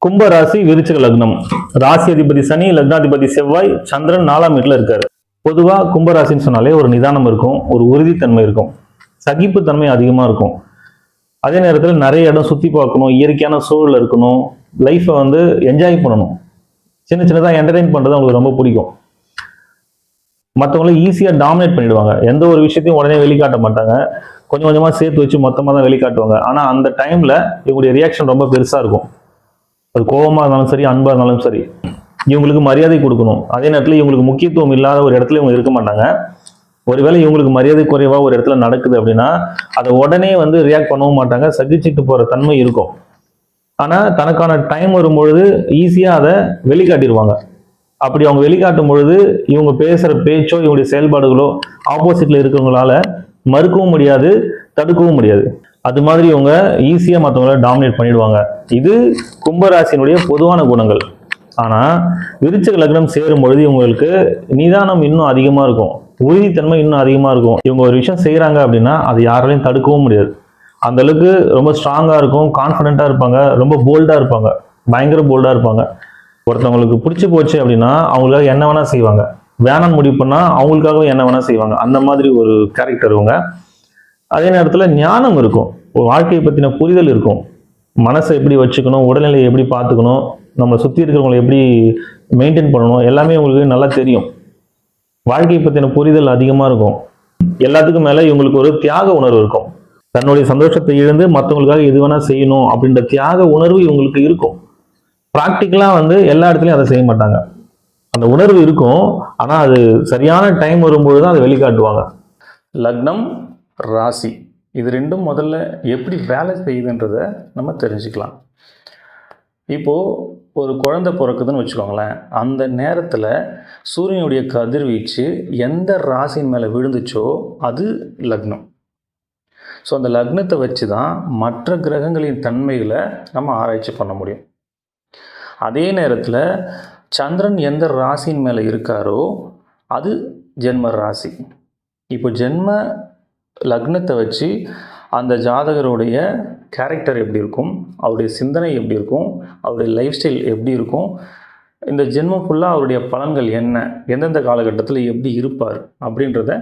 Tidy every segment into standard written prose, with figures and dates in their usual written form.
கும்ப ராசி விருச்சிக லக்னம். ராசி அதிபதி சனி, லக்னாதிபதி செவ்வாய், சந்திரன் 4ஆம் வீட்டுல இருக்காரு. பொதுவா கும்பராசின்னு சொன்னாலே ஒரு நிதானம் இருக்கும், ஒரு உறுதித்தன்மை இருக்கும், சகிப்புத்தன்மை அதிகமா இருக்கும். அதே நேரத்தில் நிறைய இடம் சுத்தி பார்க்கணும், இயற்கையான சூழல் இருக்கணும், லைஃப்பை வந்து என்ஜாய் பண்ணணும், சின்ன சின்னதாக என்டர்டைன் பண்றது அவங்களுக்கு ரொம்ப பிடிக்கும். மற்றவங்கள ஈஸியாக டாமினேட் பண்ணிடுவாங்க. எந்த ஒரு விஷயத்தையும் உடனே வெளிக்காட்ட மாட்டாங்க, கொஞ்சம் கொஞ்சமாக சேர்த்து வச்சு மொத்தமாக தான் வெளிக்காட்டுவாங்க. ஆனால் அந்த டைமில் இவங்களுடைய ரியாக்ஷன் ரொம்ப பெருசாக இருக்கும். அது கோபமாக இருந்தாலும் சரி, அன்பாக இருந்தாலும் சரி, இவங்களுக்கு மரியாதை கொடுக்கணும். அதே நேரத்தில் இவங்களுக்கு முக்கியத்துவம் இல்லாத ஒரு இடத்துல இவங்க இருக்க மாட்டாங்க. ஒருவேளை இவங்களுக்கு மரியாதை குறைவாக ஒரு இடத்துல நடக்குது அப்படின்னா அதை உடனே வந்து ரியாக்ட் பண்ணவும் மாட்டாங்க, சகிச்சுட்டு போகிற தன்மை இருக்கும். ஆனால் தனக்கான டைம் வரும்பொழுது ஈஸியாக அதை வெளிக்காட்டிடுவாங்க. அப்படி அவங்க வெளிக்காட்டும் பொழுது இவங்க பேசுகிற பேச்சோ இவங்களுடைய செயல்பாடுகளோ ஆப்போசிட்ல இருக்கிறவங்களால மறுக்கவும் முடியாது, தடுக்கவும் முடியாது. அது மாதிரி இவங்க ஈஸியாக மற்றவங்கள டாமினேட் பண்ணிடுவாங்க. இது கும்பராசினுடைய பொதுவான குணங்கள். ஆனால் விருச்சிக லக்னம் சேரும் பொழுது இவங்களுக்கு நிதானம் இன்னும் அதிகமாக இருக்கும், உறுதித்தன்மை இன்னும் அதிகமாக இருக்கும். இவங்க ஒரு விஷயம் செய்கிறாங்க அப்படின்னா அது யாராலையும் தடுக்கவும் முடியாது. அந்த அளவுக்கு ரொம்ப ஸ்ட்ராங்காக இருக்கும், கான்ஃபிடென்ட்டாக இருப்பாங்க, ரொம்ப போல்டாக இருப்பாங்க, பயங்கர போல்டாக இருப்பாங்க. ஒருத்தவங்களுக்கு பிடிச்சி போச்சு அப்படின்னா அவங்களுக்காக என்ன வேணா செய்வாங்க, வேணான்னு முடிவு பண்ணால் அவங்களுக்காகவும் என்ன வேணா செய்வாங்க. அந்த மாதிரி ஒரு கேரக்டர் இவங்க. அதே நேரத்தில் ஞானம் இருக்கும், ஒரு வாழ்க்கையை பற்றின புரிதல் இருக்கும், மனசை எப்படி வச்சுக்கணும், உடல்நிலையை எப்படி பார்த்துக்கணும், நம்ம சுற்றி இருக்கிறவங்களை எப்படி மெயின்டைன் பண்ணணும், எல்லாமே உங்களுக்கு நல்லா தெரியும். வாழ்க்கையை பற்றின புரிதல் அதிகமாக இருக்கும். எல்லாத்துக்கும் மேலே இவங்களுக்கு ஒரு தியாக உணர்வு இருக்கும். தன்னுடைய சந்தோஷத்தை இழந்து மற்றவங்களுக்காக எது வேணா செய்யணும் அப்படின்ற தியாக உணர்வு இவங்களுக்கு இருக்கும். ப்ராக்டிக்கலாக வந்து எல்லா இடத்துலையும் அதை செய்ய மாட்டாங்க. அந்த உணர்வு இருக்கும், ஆனால் அது சரியான டைம் வரும்போது தான் அதை வெளிக்காட்டுவாங்க. லக்னம், ராசி இது ரெண்டும் முதல்ல எப்படி வேலை செய்யுதுன்றதை நம்ம தெரிஞ்சுக்கலாம். இப்போது ஒரு குழந்தை பிறக்குதுன்னு வச்சுக்கோங்களேன், அந்த நேரத்தில் சூரியனுடைய கதிர்வீச்சு எந்த ராசியின் மேலே விழுந்துச்சோ அது லக்னம். ஸோ அந்த லக்னத்தை வச்சு தான் மற்ற கிரகங்களின் தன்மைகளை நம்ம ஆராய்ச்சி பண்ண முடியும். அதே நேரத்தில் சந்திரன் எந்த ராசியின் மேலே இருக்காரோ அது ஜென்ம ராசி. இப்போ ஜென்ம லக்னத்தை வச்சு அந்த ஜாதகருடைய கேரக்டர் எப்படி இருக்கும், அவருடைய சிந்தனை எப்படி இருக்கும், அவருடைய லைஃப் ஸ்டைல் எப்படி இருக்கும், இந்த ஜென்மம் ஃபுல்லாக அவருடைய பலன்கள் என்ன, எந்தெந்த காலகட்டத்தில் எப்படி இருப்பார் அப்படின்றத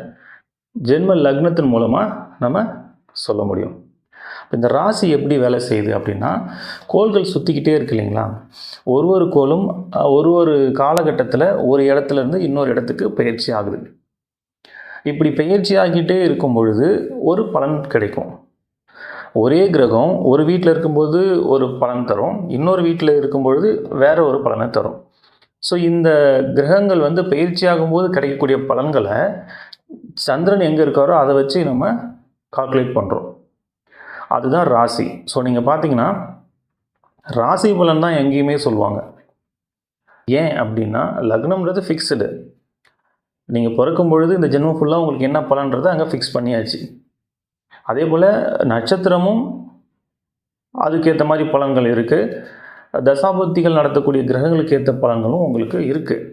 ஜென்ம லக்னத்தின் மூலமாக நம்ம சொல்ல முடியும். இந்த ராசி எப்படி வேலை செய்யுது அப்படின்னா, கோள்கள் சுற்றிக்கிட்டே இருக்கு இல்லைங்களா, ஒரு கோளும் ஒரு காலகட்டத்தில் ஒரு இடத்துலேருந்து இன்னொரு இடத்துக்கு பயிற்சி ஆகுது. இப்படி பயிற்சி ஆகிட்டே இருக்கும் பொழுது ஒரு பலன் கிடைக்கும். ஒரே கிரகம் ஒரு வீட்டில் இருக்கும்போது ஒரு பலன் தரும், இன்னொரு வீட்டில் இருக்கும்பொழுது வேற ஒரு பலனை தரும். ஸோ இந்த கிரகங்கள் வந்து பயிற்சி ஆகும்போது கிடைக்கக்கூடிய பலன்களை சந்திரன் எங்கே இருக்காரோ அதை வச்சு நம்ம கால்குலேட் பண்ணுறோம். அதுதான் ராசி. ஸோ நீங்கள் பார்த்தீங்கன்னா ராசி பலன் தான் எங்கேயுமே சொல்லுவாங்க. ஏன் அப்படின்னா லக்னம்ன்றது ஃபிக்ஸ்டு. நீங்கள் பிறக்கும் பொழுது இந்த ஜென்மம் ஃபுல்லாக உங்களுக்கு என்ன பலன்றதை அங்கே ஃபிக்ஸ் பண்ணியாச்சு. அதே போல் நட்சத்திரமும் அதுக்கேற்ற மாதிரி பலன்கள் இருக்குது, தசாபுத்திகள் நடத்தக்கூடிய கிரகங்களுக்கு ஏற்ற பலன்களும் உங்களுக்கு இருக்குது.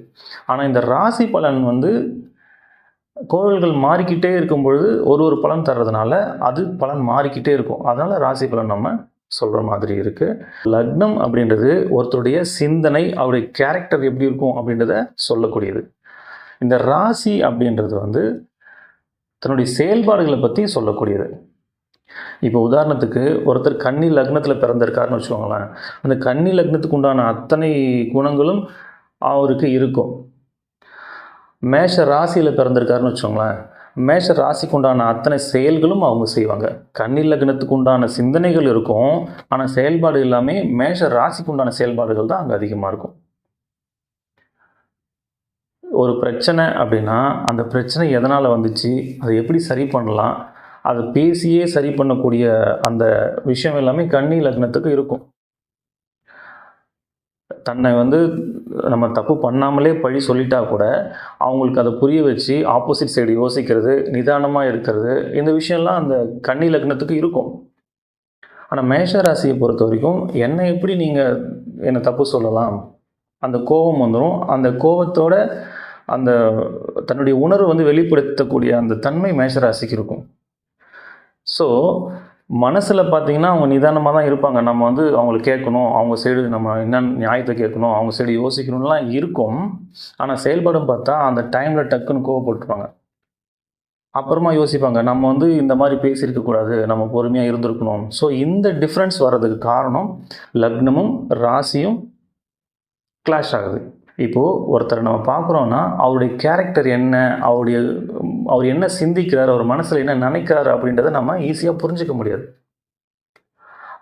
ஆனால் இந்த ராசி பலன் வந்து கோள்கள் மாறிக்கிட்டே இருக்கும் பொழுது ஒரு பலன் தர்றதுனால அது பலன் மாறிக்கிட்டே இருக்கும். அதனால் ராசி பலன் நம்ம சொல்கிற மாதிரி இருக்குது. லக்னம் அப்படின்றது ஒருத்தருடைய சிந்தனை, அவருடைய கேரக்டர் எப்படி இருக்கும் அப்படின்றத சொல்லக்கூடியது. இந்த ராசி அப்படின்றது வந்து தன்னுடைய செயல்பாடுகளை பற்றி சொல்லக்கூடியது. இப்போ உதாரணத்துக்கு ஒருத்தர் கன்னி லக்னத்தில் பிறந்திருக்காருன்னு வச்சுக்கோங்களேன், அந்த கன்னி லக்னத்துக்கு உண்டான அத்தனை குணங்களும் அவருக்கு இருக்கும். மேஷ ராசியில் பிறந்திருக்காருன்னு வச்சுக்கோங்களேன், மேஷ ராசிக்கு உண்டான அத்தனை செயல்களும் அவங்க செய்வாங்க. கன்னி லக்னத்துக்கு உண்டான சிந்தனைகள் இருக்கும், ஆனால் செயல்பாடு எல்லாமே மேஷ ராசிக்கு உண்டான செயல்பாடுகள் தான் அங்கே அதிகமாக இருக்கும். ஒரு பிரச்சனை அப்படின்னா அந்த பிரச்சனை எதனால் வந்துச்சு, அதை எப்படி சரி பண்ணலாம், அதை பேசியே சரி பண்ணக்கூடிய அந்த விஷயம் எல்லாமே கன்னி லக்னத்துக்கு இருக்கும். தன்னை வந்து நம்ம தப்பு பண்ணாமலே பழி சொல்லிட்டா கூட அவங்களுக்கு அதை புரிய வச்சு ஆப்போசிட் சைடு யோசிக்கிறது, நிதானமாக இருக்கிறது, இந்த விஷயம்லாம் அந்த கன்னி லக்னத்துக்கு இருக்கும். ஆனால் மேஷ ராசியை பொறுத்த வரைக்கும் என்னை எப்படி நீங்கள் என்னை தப்பு சொல்லலாம், அந்த கோபம் வந்துடும். அந்த கோபத்தோட அந்த தன்னுடைய உணர்வு வந்து வெளிப்படுத்தக்கூடிய அந்த தன்மை மேஷராசிக்கு இருக்கும். ஸோ மனசில் பார்த்தீங்கன்னா அவங்க நிதானமாக தான் இருப்பாங்க. நம்ம வந்து அவங்கள கேட்கணும், அவங்க சைடு நம்ம என்ன நியாயத்தை கேட்கணும், அவங்க சைடு யோசிக்கணும்லாம் இருக்கும். ஆனால் செயல்படும் பார்த்தா அந்த டைமில் டக்குன்னு கோவப்பட்டுருவாங்க. அப்புறமா யோசிப்பாங்க, நம்ம வந்து இந்த மாதிரி பேசியிருக்கக்கூடாது, நம்ம பொறுமையாக இருந்திருக்கணும். ஸோ இந்த டிஃப்ரென்ஸ் வர்றதுக்கு காரணம் லக்னமும் ராசியும் கிளாஷ் ஆகுது. இப்போது ஒருத்தரை நம்ம பார்க்குறோன்னா அவருடைய கேரக்டர் என்ன, அவர் என்ன சிந்திக்கிறார், அவர் மனசில் என்ன நினைக்கிறாரு அப்படின்றத நம்ம ஈஸியாக புரிஞ்சிக்க முடியாது.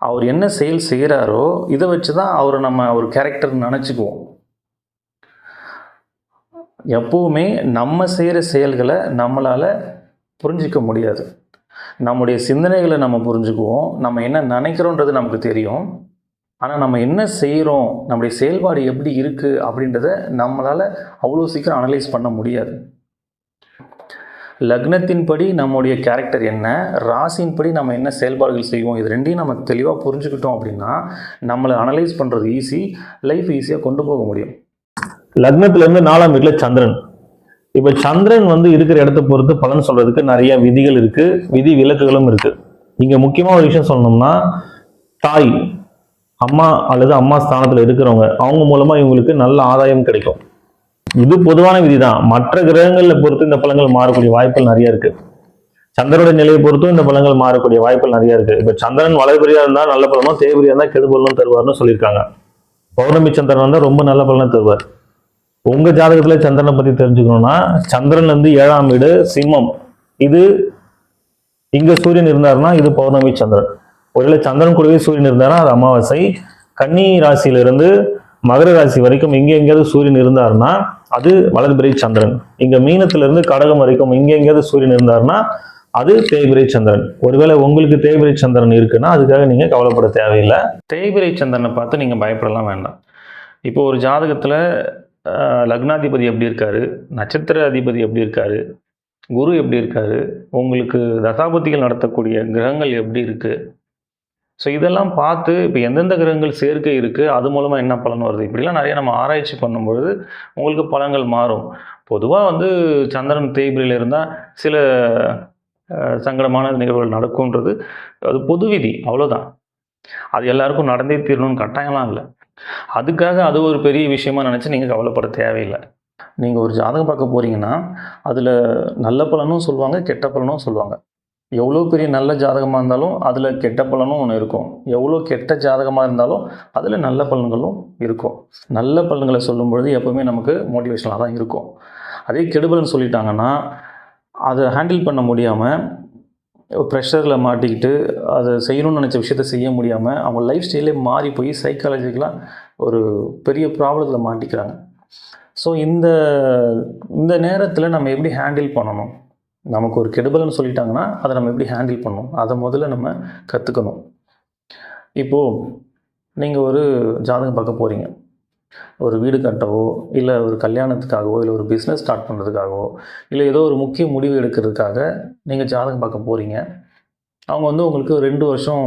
அவர் என்ன செயல் செய்கிறாரோ இதை வச்சு தான் அவரை நம்ம ஒரு கேரக்டர் நினச்சிக்குவோம். எப்போவுமே நம்ம செய்கிற செயல்களை நம்மளால் புரிஞ்சிக்க முடியாது. நம்முடைய சிந்தனைகளை நம்ம புரிஞ்சுக்குவோம், நம்ம என்ன நினைக்கிறோன்றது நமக்கு தெரியும். ஆனால் நம்ம என்ன செய்கிறோம், நம்முடைய செயல்பாடு எப்படி இருக்குது அப்படின்றத நம்மளால் அவ்வளோ சீக்கிரம் அனலைஸ் பண்ண முடியாது. லக்னத்தின்படி நம்முடைய கேரக்டர் என்ன, ராசியின்படி நம்ம என்ன செயல்பாடுகள் செய்வோம், இது ரெண்டையும் நம்ம தெளிவாக புரிஞ்சுக்கிட்டோம் அப்படின்னா நம்மளை அனலைஸ் பண்ணுறது ஈஸி, லைஃப் ஈஸியாக கொண்டு போக முடியும். லக்னத்திலேருந்து 4ஆம் வீட்டில் சந்திரன். இப்போ சந்திரன் வந்து இருக்கிற இடத்த பொறுத்து பலன் சொல்றதுக்கு நிறைய விதிகள் இருக்கு, விதி விலக்குகளும் இருக்கு. இங்க முக்கியமா ஒரு விஷயம் சொல்லணும்னா, தாய் அம்மா அல்லது அம்மா ஸ்தானத்துல இருக்கிறவங்க அவங்க மூலமா இவங்களுக்கு நல்ல ஆதாயம் கிடைக்கும். இது பொதுவான விதிதான். மற்ற கிரகங்களை பொறுத்து இந்த பலன்கள் மாறக்கூடிய வாய்ப்புகள் நிறைய இருக்கு. சந்திரனுடைய நிலையை பொறுத்தும் இந்த பலன்கள் மாறக்கூடிய வாய்ப்புகள் நிறைய இருக்கு. இப்ப சந்திரன் வளர்பிரியா இருந்தா நல்ல பலனும், தேய்பிரியா இருந்தா கெடு பலனும் தருவார்னு சொல்லியிருக்காங்க. பௌர்ணமி சந்திரன் வந்தா ரொம்ப நல்ல பலனை தருவார். உங்க ஜாதகத்துல சந்திரனை பத்தி தெரிஞ்சுக்கணும்னா, சந்திரன் வந்து 7ஆம் வீடு சிம்மம், இது இங்க சூரியன் இருந்தாருன்னா இது பௌர்ணமி சந்திரன். ஒருவேளை சந்திரன் கூடவே சூரியன் இருந்தாருன்னா அது அமாவாசை. கன்னி ராசியிலிருந்து மகர ராசி வரைக்கும் இங்க எங்கேயாவது சூரியன் இருந்தாருன்னா அது வளர்பிறை சந்திரன். இங்க மீனத்துல இருந்து கடகம் வரைக்கும் இங்க எங்கேயாவது சூரியன் இருந்தாருன்னா அது தேய்பிறை சந்திரன். ஒருவேளை உங்களுக்கு தேய்பிறை சந்திரன் இருக்குன்னா அதுக்காக நீங்க கவலைப்பட தேவையில்லை. தேய்பிறை சந்திரனை பார்த்து நீங்க பயப்படலாம் வேண்டாம். இப்போ ஒரு ஜாதகத்துல லக்னாதிபதி எப்படி இருக்காரு, நட்சத்திர அதிபதி எப்படி இருக்காரு, குரு எப்படி இருக்காரு, உங்களுக்கு தசாபதிகள் நடத்தக்கூடிய கிரகங்கள் எப்படி இருக்கு, ஸோ இதெல்லாம் பார்த்து இப்போ எந்தெந்த கிரகங்கள் சேர்க்கை இருக்குது, அது மூலமாக என்ன பலன் வருது, இப்படிலாம் நிறைய நம்ம ஆராய்ச்சி பண்ணும்பொழுது உங்களுக்கு பலன்கள் மாறும். பொதுவாக வந்து சந்திரன் தேய்பிரையில் இருந்தால் சில சங்கடமான நிகழ்வுகள் நடக்கும்ன்றது அது பொது விதி, அவ்வளோதான். அது எல்லாருக்கும் நடந்தே தீரணும்னு கட்டாயம்லாம் இல்லை. அதுக்காக அது ஒரு பெரிய விஷயமா நினச்சி நீங்கள் கவலைப்பட தேவையில்லை. நீங்கள் ஒரு ஜாதகம் பார்க்க போகிறீங்கன்னா அதில் நல்ல பலனும் சொல்லுவாங்க, கெட்ட பலனும் சொல்லுவாங்க. எவ்வளோ பெரிய நல்ல ஜாதகமாக இருந்தாலும் அதில் கெட்ட பலனும் ஒன்று இருக்கும், எவ்வளோ கெட்ட ஜாதகமாக இருந்தாலும் அதில் நல்ல பலன்களும் இருக்கும். நல்ல பலன்களை சொல்லும்பொழுது எப்போவுமே நமக்கு மோட்டிவேஷனாக தான் இருக்கும். அதே கெடுபலன் சொல்லிட்டாங்கன்னா அதை ஹேண்டில் பண்ண முடியாமல் ப்ரெஷரில் மாட்டிக்கிட்டு அதை செய்யணும்னு நினச்ச விஷயத்த செய்ய முடியாமல் அவங்க லைஃப் ஸ்டைலே மாறி போய் சைக்காலஜிக்கலாக ஒரு பெரிய ப்ராப்ளத்தில் மாட்டிக்கிறாங்க. ஸோ இந்த நேரத்தில் நம்ம எப்படி ஹேண்டில் பண்ணணும், நமக்கு ஒரு கெடுபலன்னு சொல்லிட்டாங்கன்னா அதை நம்ம எப்படி ஹேண்டில் பண்ணணும், அதை முதல்ல நம்ம கற்றுக்கணும். இப்போது நீங்கள் ஒரு ஜாதகம் பார்க்க போகிறீங்க, ஒரு வீடு கட்டவோ இல்லை ஒரு கல்யாணத்துக்காகவோ இல்லை ஒரு பிஸ்னஸ் ஸ்டார்ட் பண்ணுறதுக்காகவோ இல்லை ஏதோ ஒரு முக்கிய முடிவு எடுக்கிறதுக்காக நீங்கள் ஜாதகம் பார்க்க போகிறீங்க. அவங்க வந்து உங்களுக்கு 2 வருஷம்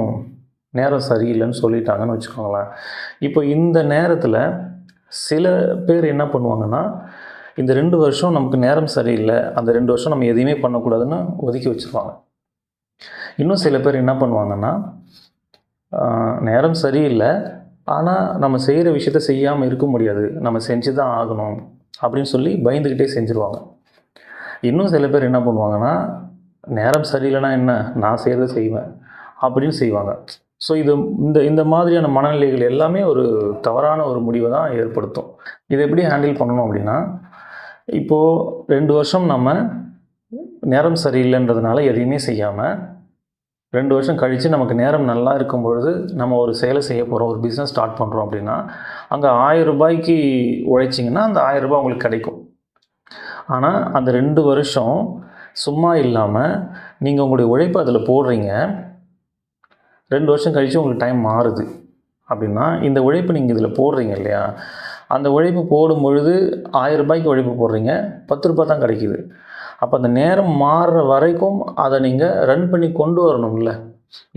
நேரம் சரியில்லைன்னு சொல்லிட்டாங்கன்னு வச்சுக்கோங்களேன். இப்போ இந்த நேரத்தில் சில பேர் என்ன பண்ணுவாங்கன்னா, இந்த 2 வருஷம் நமக்கு நேரம் சரியில்லை, அந்த 2 வருஷம் நம்ம எதையுமே பண்ணக்கூடாதுன்னு ஒதுக்கி வச்சுருவாங்க. இன்னும் சில பேர் என்ன பண்ணுவாங்கன்னா, நேரம் சரியில்லை ஆனால் நம்ம செய்கிற விஷயத்த செய்யாமல் இருக்க முடியாது, நம்ம செஞ்சு தான் ஆகணும் அப்படின்னு சொல்லி பயந்துக்கிட்டே செஞ்சுருவாங்க. இன்னும் சில பேர் என்ன பண்ணுவாங்கன்னா, நேரம் சரியில்லைனா என்ன, நான் செய்கிறத செய்வேன் அப்படின்னு செய்வாங்க. ஸோ இந்த மாதிரியான மனநிலைகள் எல்லாமே ஒரு தவறான ஒரு முடிவை தான் ஏற்படுத்தும். இதை எப்படி ஹேண்டில் பண்ணணும் அப்படின்னா, இப்போது 2 வருஷம் நம்ம நேரம் சரியில்லைன்றதுனால எதையுமே செய்யாமல் 2 வருஷம் கழித்து நமக்கு நேரம் நல்லா இருக்கும் பொழுது நம்ம ஒரு செயலை செய்ய போகிறோம், ஒரு பிஸ்னஸ் ஸ்டார்ட் பண்ணுறோம் அப்படின்னா அங்கே 1000 ரூபாய்க்கு உழைச்சிங்கன்னா அந்த 1000 ரூபாய் உங்களுக்கு கிடைக்கும். ஆனால் அந்த 2 வருஷம் சும்மா இல்லாமல் நீங்கள் உங்களுடைய உழைப்பு அதில் போடுறீங்க, 2 வருஷம் கழித்து உங்களுக்கு டைம் மாறுது அப்படின்னா இந்த உழைப்பு நீங்கள் இதில் போடுறீங்க இல்லையா, அந்த உழைப்பு போடும் பொழுது 1000 ரூபாய்க்கு உழைப்பு போடுறீங்க, 10 ரூபாய் தான் கிடைக்கிது. அப்போ அந்த நேரம் மாறுற வரைக்கும் அதை நீங்கள் ரன் பண்ணி கொண்டு வரணும்ல.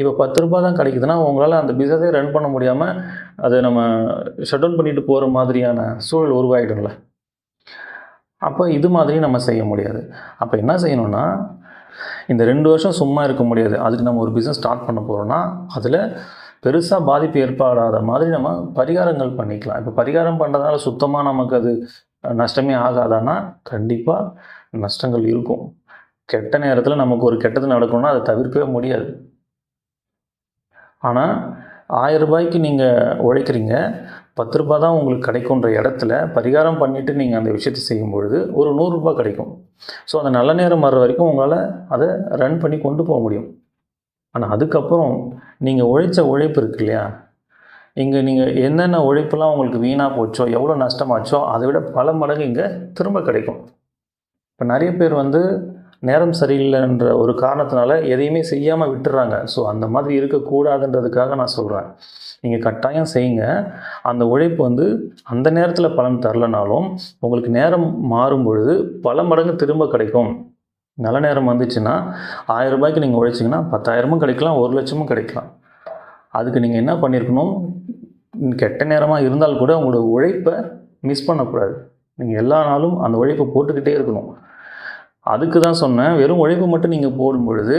இப்போ 10 ரூபாய் தான் கிடைக்குதுன்னா உங்களால் அந்த பிஸ்னஸே ரன் பண்ண முடியாமல் அதை நம்ம ஷட் டவுன் பண்ணிட்டு போகிற மாதிரியான சூழல் உருவாகிடும்ல. அப்போ இது மாதிரி நம்ம செய்ய முடியாது. அப்போ என்ன செய்யணும்னா, இந்த 2 வருஷம் சும்மா இருக்க முடியாது. அதுக்கு நம்ம ஒரு பிஸ்னஸ் ஸ்டார்ட் பண்ண போகிறோம்னா அதில் பெருசாக பாதிப்பு ஏற்படாத மாதிரி நம்ம பரிகாரங்கள் பண்ணிக்கலாம். இப்போ பரிகாரம் பண்ணுறதுனால சுத்தமாக நமக்கு அது நஷ்டமே ஆகாதான்னா கண்டிப்பாக நஷ்டங்கள் இருக்கும். கெட்ட நேரத்தில் நமக்கு ஒரு கெட்டது நடக்கணும்னா அதை தவிர்க்கவே முடியாது. ஆனால் ரூ. 1000 நீங்கள் உழைக்கிறீங்க, ரூ. 10 தான் உங்களுக்கு கிடைக்குன்ற இடத்துல பரிகாரம் பண்ணிவிட்டு நீங்கள் அந்த விஷயத்தை செய்யும்பொழுது ஒரு ரூ. 100 கிடைக்கும். ஸோ அந்த நல்ல நேரம் வர்ற வரைக்கும் உங்களால் அதை ரன் பண்ணி கொண்டு போக முடியும். ஆனால் அதுக்கப்புறம் நீங்கள் உழைச்ச உழைப்பு இருக்கு இல்லையா, இங்கே நீங்கள் என்னென்ன உழைப்பெல்லாம் உங்களுக்கு வீணாக போச்சோ, எவ்வளோ நஷ்டமாச்சோ அதை விட பல மடங்கு இங்கே திரும்ப கிடைக்கும். இப்போ நிறைய பேர் நேரம் சரியில்லைன்ற ஒரு காரணத்தினால எதையுமே செய்யாமல் விட்டுறாங்க. ஸோ அந்த மாதிரி இருக்கக்கூடாதுன்றதுக்காக நான் சொல்கிறேன், நீங்கள் கட்டாயம் செய்யுங்க. அந்த உழைப்பு அந்த நேரத்தில் பலன் தரலனாலும் உங்களுக்கு நேரம் மாறும் பொழுது பல மடங்கு திரும்ப கிடைக்கும். நல்ல நேரம் வந்துச்சுன்னா ரூ. 1000 நீங்கள் உழைச்சிங்கன்னா 10,000 கிடைக்கலாம், 1,00,000 கிடைக்கலாம். அதுக்கு நீங்கள் என்ன பண்ணியிருக்கணும், கெட்ட நேரமாக இருந்தால் கூட உங்களோட உழைப்பை மிஸ் பண்ணக்கூடாது. நீங்கள் எல்லா நாளும் அந்த உழைப்பை போட்டுக்கிட்டே இருக்கணும். அதுக்கு தான் சொன்னேன், வெறும் உழைப்பு மட்டும் நீங்கள் போடும் பொழுது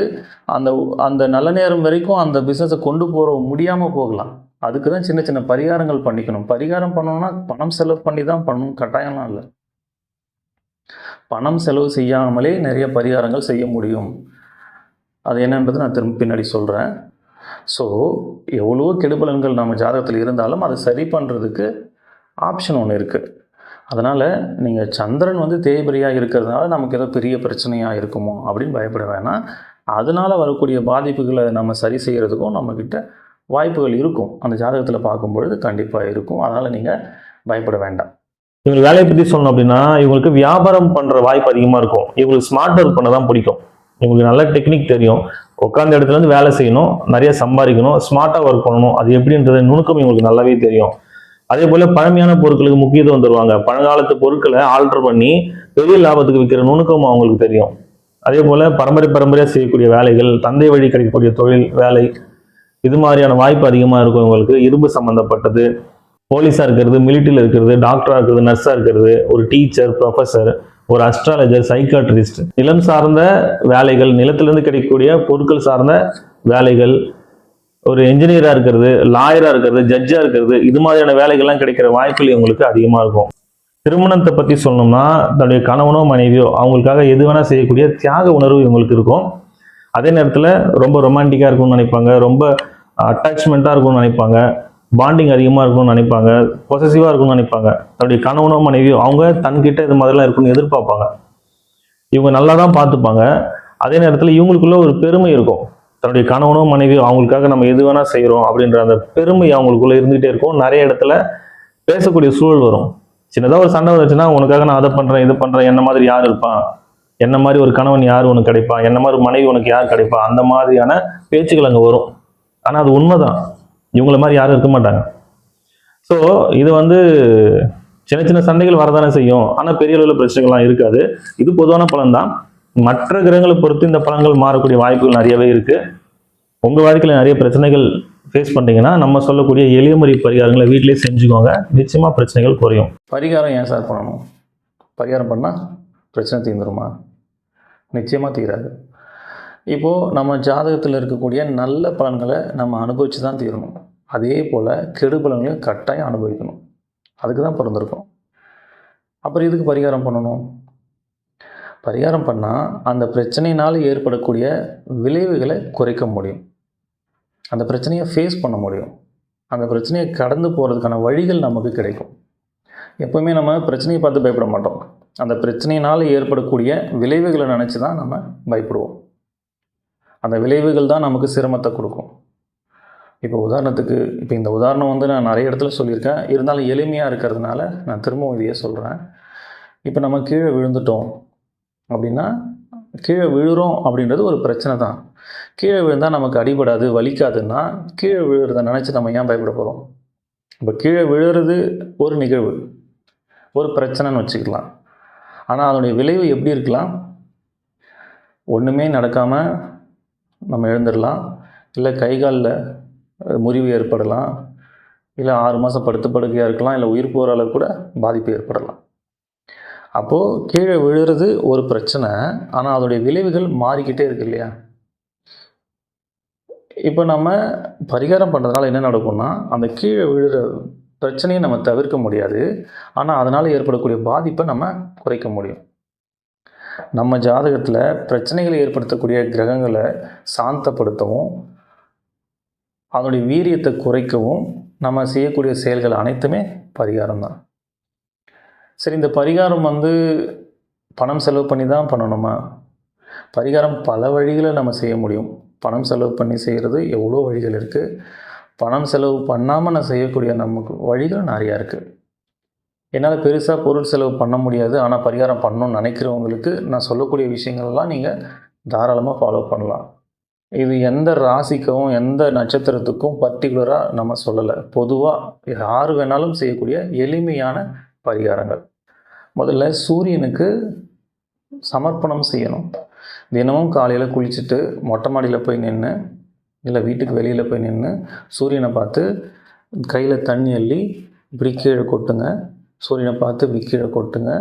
அந்த நல்ல நேரம் வரைக்கும் அந்த பிஸ்னஸை கொண்டு போக முடியாமல் போகலாம். அதுக்கு தான் சின்ன சின்ன பரிகாரங்கள் பண்ணிக்கணும். பரிகாரம் பண்ணணும்னா பணம் செலவு பண்ணி தான் பண்ணணும், கட்டாயம்லாம் இல்லை. பணம் செலவு செய்யாமலே நிறைய பரிகாரங்கள் செய்ய முடியும். அது என்னன்றது நான் திரும்ப பின்னாடி சொல்கிறேன். ஸோ எவ்வளோ கெடுபலன்கள் நம்ம ஜாதகத்தில் இருந்தாலும் அதை சரி பண்ணுறதுக்கு ஆப்ஷன் ஒன்று இருக்குது. அதனால் நீங்கள் சந்திரன் தேய்பிரையாக இருக்கிறதுனால நமக்கு ஏதோ பெரிய பிரச்சனையாக இருக்குமோ அப்படின்னு பயப்பட வேணாம். அதனால் வரக்கூடிய பாதிப்புகளை நம்ம சரி செய்கிறதுக்கும் நம்மக்கிட்ட வாய்ப்புகள் இருக்கும். அந்த ஜாதகத்தில் பார்க்கும்பொழுது கண்டிப்பாக இருக்கும். அதனால் நீங்கள் பயப்பட வேண்டாம். இவங்களுக்கு வேலையை பற்றி சொல்லணும் அப்படின்னா, இவங்களுக்கு வியாபாரம் பண்ணுற வாய்ப்பு அதிகமாக இருக்கும். இவங்களுக்கு ஸ்மார்ட் ஒர்க் பண்ண தான் பிடிக்கும். இவங்களுக்கு நல்ல டெக்னிக் தெரியும். உட்காந்த இடத்துலேருந்து வேலை செய்யணும், நிறைய சம்பாதிக்கணும், ஸ்மார்ட்டாக ஒர்க் பண்ணணும். அது எப்படின்றது நுணுக்கம் இவங்களுக்கு நல்லாவே தெரியும். அதே போல் பழமையான பொருட்களுக்கு முக்கியத்துவம் தருவாங்க. பழங்காலத்து பொருட்களை ஆல்டர் பண்ணி பெரிய லாபத்துக்கு விற்கிற நுணுக்கம் அவங்களுக்கு தெரியும். அதே போல் பரம்பரையாக செய்யக்கூடிய வேலைகள், தந்தை வழி கிடைக்கக்கூடிய தொழில் வேலை, இது மாதிரியான வாய்ப்பு அதிகமாக இருக்கும் இவங்களுக்கு. இரும்பு சம்மந்தப்பட்டது, போலீஸாக இருக்கிறது, மிலிட்டரியில் இருக்கிறது, டாக்டராக இருக்கிறது, நர்ஸாக இருக்கிறது, ஒரு டீச்சர், ப்ரொஃபஸர், ஒரு அஸ்ட்ராலஜர், சைக்காட்ரிஸ்ட், நிலம் சார்ந்த வேலைகள், நிலத்திலிருந்து கிடைக்கக்கூடிய பொருட்கள் சார்ந்த வேலைகள், ஒரு என்ஜினியராக இருக்கிறது, லாயராக இருக்கிறது, ஜட்ஜாக இருக்கிறது, இது மாதிரியான வேலைகள்லாம் கிடைக்கிற வாய்ப்புகள் இவங்களுக்கு அதிகமாக இருக்கும். திருமணத்தை பற்றி சொல்லணும்னா, தன்னுடைய கணவனோ மனைவியோ அவங்களுக்காக எது வேணால் செய்யக்கூடிய தியாக உணர்வு இவங்களுக்கு இருக்கும். அதே நேரத்தில் ரொம்ப ரொமான்டிக்காக இருக்கும்னு நினைப்பாங்க, ரொம்ப அட்டாச்மெண்ட்டாக இருக்கும்னு நினைப்பாங்க, பாண்டிங் அதிகமாக இருக்கும்னு நினைப்பாங்க, பொசசிவாக இருக்கும்னு நினைப்பாங்க. தன்னுடைய கணவனோ மனைவியோ அவங்க தன்கிட்ட இது மாதிரிலாம் இருக்குன்னு எதிர்பார்ப்பாங்க. இவங்க நல்லா தான் பார்த்துப்பாங்க. அதே நேரத்தில் இவங்களுக்குள்ள ஒரு பெருமை இருக்கும். தன்னுடைய கணவனோ மனைவியோ அவங்களுக்காக நம்ம எது வேணால் செய்கிறோம் அப்படின்ற அந்த பெருமை அவங்களுக்குள்ள இருந்துகிட்டே இருக்கும். நிறைய இடத்துல பேசக்கூடிய சூழல் வரும். சின்னதாக ஒரு சண்டை வந்துச்சுன்னா, உனக்காக நான் அதை பண்ணுறேன், இது பண்ணுறேன், என்ன மாதிரி யார் இருப்பான், என்ன மாதிரி ஒரு கணவன் யார் உனக்கு கிடைப்பான், என்ன மாதிரி மனைவி உனக்கு யார் கிடைப்பா, அந்த மாதிரியான பேச்சுக்கள் அங்கே வரும். ஆனால் அது உண்மைதான், இவங்கள மாதிரி யாரும் இருக்க மாட்டாங்க. ஸோ இது சின்ன சின்ன சண்டைகள் வரதானே செய்யும், ஆனால் பெரிய அளவில் பிரச்சனைகள்லாம் இருக்காது. இது பொதுவான பலன் தான். மற்ற கிரகங்களை பொறுத்து இந்த பலன்கள் மாறக்கூடிய வாய்ப்புகள் நிறையவே இருக்குது. உங்கள் வாழ்க்கையில் நிறைய பிரச்சனைகள் ஃபேஸ் பண்ணுறீங்கன்னா நம்ம சொல்லக்கூடிய எளிய முறை பரிகாரங்களை வீட்டிலேயே செஞ்சுக்கோங்க, நிச்சயமாக பிரச்சனைகள் குறையும். பரிகாரம் ஏன் சார் பண்ணணும்? பரிகாரம் பண்ணால் பிரச்சனை தீர்ந்துருமா? நிச்சயமாக தீராது. இப்போது நம்ம ஜாதகத்தில் இருக்கக்கூடிய நல்ல பலன்களை நம்ம அனுபவித்து தான் தீரணும். அதே போல் கெடு பலன்களையும் கட்டாயம் அனுபவிக்கணும். அதுக்கு தான் பிறந்திருக்கோம். அப்புறம் இதுக்கு பரிகாரம் பண்ணணும். பரிகாரம் பண்ணால் அந்த பிரச்சனையினால் ஏற்படக்கூடிய விளைவுகளை குறைக்க முடியும். அந்த பிரச்சனையை ஃபேஸ் பண்ண முடியும். அந்த பிரச்சனையை கடந்து போகிறதுக்கான வழிகள் நமக்கு கிடைக்கும். எப்போவுமே நம்ம பிரச்சனையை பார்த்து பயப்பட மாட்டோம். அந்த பிரச்சனையினால் ஏற்படக்கூடிய விளைவுகளை நினச்சி தான் நம்ம பயப்படுவோம். அந்த விளைவுகள் தான் நமக்கு சிரமத்தை கொடுக்கும். இப்போ உதாரணத்துக்கு, இப்போ இந்த உதாரணம் நான் நிறைய இடத்துல சொல்லியிருக்கேன், இருந்தாலும் எளிமையாக இருக்கிறதுனால நான் திரும்பவும் இதையே சொல்கிறேன். இப்போ நம்ம கீழே விழுந்துட்டோம் அப்படின்னா, கீழே விழுறோம் அப்படின்றது ஒரு பிரச்சனை தான். கீழே விழுந்தால் நமக்கு அடிபடாது, வலிக்காதுன்னா கீழே விழுறதை நினச்சி நம்ம ஏன் பயப்பட போகிறோம்? இப்போ கீழே விழுறது ஒரு நிகழ்வு, ஒரு பிரச்சனைன்னு வச்சுக்கலாம். ஆனால் அதனுடைய விளைவு எப்படி இருக்கலாம்? ஒன்றுமே நடக்காமல் நம்ம எழுந்துடலாம், இல்லை கை காலில் முறிவு ஏற்படலாம், இல்லை 6 மாதம் படுத்து படுக்கையாக இருக்கலாம், இல்லை உயிர் போகிற அளவு கூட பாதிப்பு ஏற்படலாம். அப்போது கீழே விழுறது ஒரு பிரச்சனை, ஆனால் அதோடைய விளைவுகள் மாறிக்கிட்டே இருக்கு இல்லையா? இப்போ நம்ம பரிகாரம் பண்ணுறதுனால என்ன நடக்கும்னா, அந்த கீழே விழுற பிரச்சனையை நம்ம தவிர்க்க முடியாது. ஆனால் அதனால் ஏற்படக்கூடிய பாதிப்பை நம்ம குறைக்க முடியும். நம்ம ஜாதகத்தில் பிரச்சனைகளை ஏற்படுத்தக்கூடிய கிரகங்களை சாந்தப்படுத்தவும், அதனுடைய வீரியத்தை குறைக்கவும் நம்ம செய்யக்கூடிய செயல்கள் அனைத்துமே பரிகாரம் தான். சரி, இந்த பரிகாரம் பணம் செலவு பண்ணி தான் பண்ணணுமா? பரிகாரம் பல வழிகளை நம்ம செய்ய முடியும். பணம் செலவு பண்ணி செய்கிறது எவ்வளோ வழிகள் இருக்குது. பணம் செலவு பண்ணாமல் நான் செய்யக்கூடிய நமக்கு வழிகள் நிறையா இருக்குது. என்னால் பெருசாக பொருள் செலவு பண்ண முடியாது, ஆனால் பரிகாரம் பண்ணணும்னு நினைக்கிறவங்களுக்கு நான் சொல்லக்கூடிய விஷயங்கள்லாம் நீங்கள் தாராளமாக ஃபாலோ பண்ணலாம். இது எந்த ராசிக்கும் எந்த நட்சத்திரத்துக்கும் பர்டிகுலராக நம்ம சொல்லலை. பொதுவாக யார் வேணாலும் செய்யக்கூடிய எளிமையான பரிகாரங்கள். முதல்ல சூரியனுக்கு சமர்ப்பணம் செய்யணும். தினமும் காலையில் குளிச்சுட்டு மொட்டை மாடியில் போய் நின்று, இல்லை வீட்டுக்கு வெளியில் போய் நின்று சூரியனை பார்த்து கையில் தண்ணி அள்ளி இப்படி கீழே கொட்டுங்க. சூரியனை பார்த்து இப்படி கீழே கொட்டுங்க.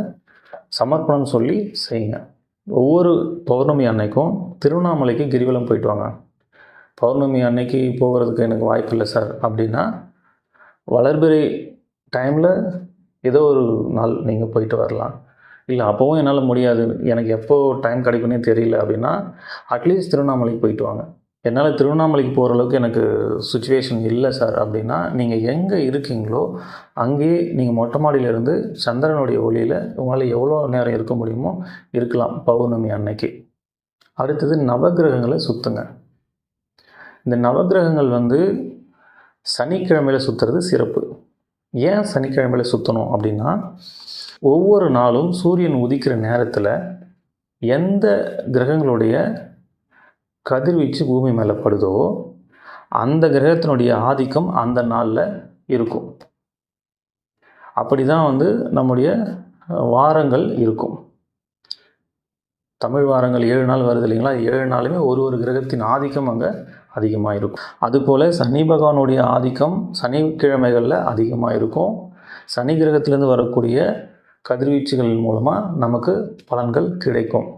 சமர்ப்பணம் சொல்லி செய்யுங்க. ஒவ்வொரு பௌர்ணமி அன்னைக்கும் திருவண்ணாமலைக்கு கிரிவலம் போயிட்டு வாங்க. பௌர்ணமி அன்னைக்கு போகிறதுக்கு எனக்கு வாய்ப்பு இல்லை சார் அப்படின்னா, வளர்பிறை டைமில் ஏதோ ஒரு நாள் நீங்கள் போயிட்டு வரலாம். இல்லை அப்போவும் என்னால் முடியாது, எனக்கு எப்போ டைம் கிடைக்குன்னே தெரியல அப்படின்னா, அட்லீஸ்ட் திருவண்ணாமலைக்கு போயிட்டு வாங்க. என்னால் திருவண்ணாமலைக்கு போகிற அளவுக்கு எனக்கு சுச்சுவேஷன் இல்லை சார் அப்படின்னா, நீங்கள் எங்கே இருக்கீங்களோ அங்கேயே நீங்கள் மொட்டை மாடியிலேருந்து சந்திரனுடைய ஒளியில் உங்களால் எவ்வளோ நேரம் இருக்க முடியுமோ இருக்கலாம் பௌர்ணமி அன்னைக்கு. அடுத்தது நவகிரகங்களை சுற்றுங்க. இந்த நவகிரகங்கள் சனிக்கிழமையில் சுற்றுறது சிறப்பு. ஏன் சனிக்கிழமையில் சுற்றணும் அப்படின்னா, ஒவ்வொரு நாளும் சூரியன் உதிக்கிற நேரத்தில் எந்த கிரகங்களுடைய கதிர்வீச்சு பூமி மேலே படுதோ அந்த கிரகத்தினுடைய ஆதிக்கம் அந்த நாளில் இருக்கும். அப்படி தான் நம்முடைய வாரங்கள் இருக்கும். தமிழ் வாரங்கள் 7 நாள் வருது இல்லைங்களா? 7 நாளுமே ஒரு கிரகத்தின் ஆதிக்கம் அங்கே அதிகமாக இருக்கும். அதுபோல் சனி பகவானுடைய ஆதிக்கம் சனிக்கிழமைகளில் அதிகமாக இருக்கும். சனி கிரகத்திலேருந்து வரக்கூடிய கதிர்வீச்சுகள் மூலமாக நமக்கு பலன்கள் கிடைக்கும்.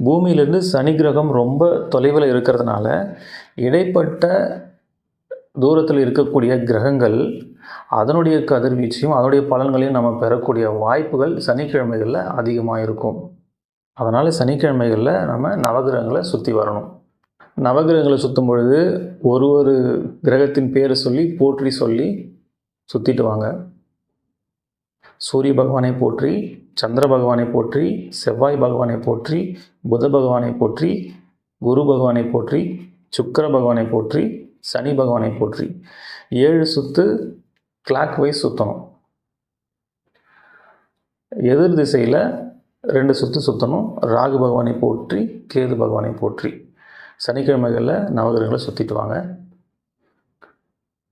பூமியிலேருந்து சனி கிரகம் ரொம்ப தொலைவில் இருக்கிறதுனால இடைப்பட்ட தூரத்தில் இருக்கக்கூடிய கிரகங்கள் அதனுடைய கதிர்வீச்சையும் அதனுடைய பலன்களையும் நம்ம பெறக்கூடிய வாய்ப்புகள் சனிக்கிழமைகளில் அதிகமாக இருக்கும். அதனால் சனிக்கிழமைகளில் நம்ம நவகிரகங்களை சுற்றி வரணும். நவகிரகங்களை சுற்றும் பொழுது ஒரு கிரகத்தின் பேரை சொல்லி போற்றி சொல்லி சுற்றிட்டு வாங்க. சூரிய பகவானை போற்றி, சந்திர பகவானை போற்றி, செவ்வாய் பகவானை போற்றி, புத பகவானை போற்றி, குரு பகவானை போற்றி, சுக்கிர பகவானை போற்றி, சனி பகவானை போற்றி 7 சுற்று கிளாக் வைஸ் சுற்றணும். எதிர் திசையில் 2 சுற்று சுற்றணும். ராகு பகவானை போற்றி, கேது பகவானை போற்றி சனிக்கிழமைகளில் நவகிரகங்களை சுற்றிட்டு வாங்க.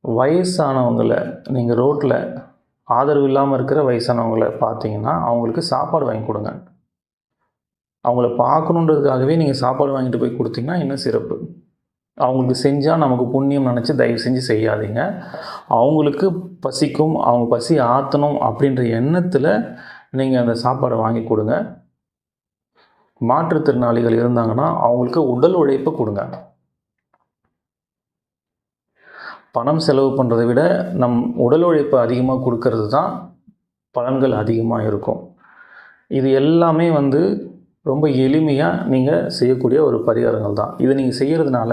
வயசானவங்களை நீங்கள் ரோட்டில் ஆதரவு இல்லாமல் இருக்கிற வயசானவங்களை பார்த்தீங்கன்னா அவங்களுக்கு சாப்பாடு வாங்கி கொடுங்க. அவங்கள பார்க்கணுன்றதுக்காகவே நீங்கள் சாப்பாடு வாங்கிட்டு போய் கொடுத்தீங்கன்னா இன்னும் சிறப்பு. அவங்களுக்கு செஞ்சால் நமக்கு புண்ணியம் நினச்சி தயவு செஞ்சு செய்யாதீங்க. அவங்களுக்கு பசிக்கும், அவங்க பசி ஆற்றணும் அப்படின்ற எண்ணத்தில் நீங்கள் அந்த சாப்பாடை வாங்கி கொடுங்க. மாற்றுத்திறனாளிகள் இருந்தாங்கன்னா அவங்களுக்கு உடல் உழைப்பு கொடுங்க. பணம் செலவு பண்ணுறதை விட நம் உடல் உழைப்பு அதிகமாக கொடுக்கறது தான் பலன்கள் அதிகமாக இருக்கும். இது எல்லாமே ரொம்ப எளிமையாக நீங்கள் செய்யக்கூடிய ஒரு பரிகாரங்கள் தான். இதை நீங்கள் செய்கிறதுனால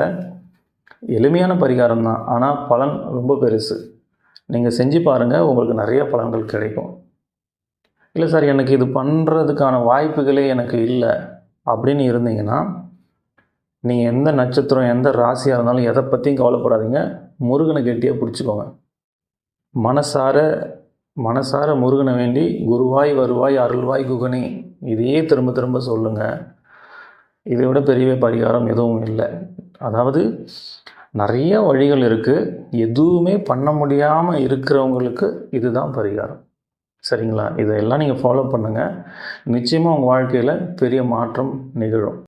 எளிமையான பரிகாரம் தான், ஆனால் பலன் ரொம்ப பெருசு. நீங்கள் செஞ்சு பாருங்கள், உங்களுக்கு நிறைய பலன்கள் கிடைக்கும். இல்லை சார் எனக்கு இது பண்ணுறதுக்கான வாய்ப்புகளே எனக்கு இல்லை அப்படின்னு இருந்தீங்கன்னா, நீங்கள் எந்த நட்சத்திரம் எந்த ராசியாக இருந்தாலும் எதை பற்றியும் கவலைப்படாதீங்க. முருகனை கெட்டியாக பிடிச்சிக்கோங்க. மனசார முருகனை வேண்டி குருவாய் வருவாய் அருள்வாய் குகனே இதையே திரும்ப திரும்ப சொல்லுங்கள். இதை விட பெரிய பரிகாரம் எதுவும் இல்லை. அதாவது நிறைய வழிகள் இருக்குது. எதுவுமே பண்ண முடியாமல் இருக்கிறவங்களுக்கு இதுதான் பரிகாரம். சரிங்களா? இதெல்லாம் நீங்கள் ஃபாலோ பண்ணுங்கள். நிச்சயமாக உங்கள் வாழ்க்கையில் பெரிய மாற்றம் நிகழும்.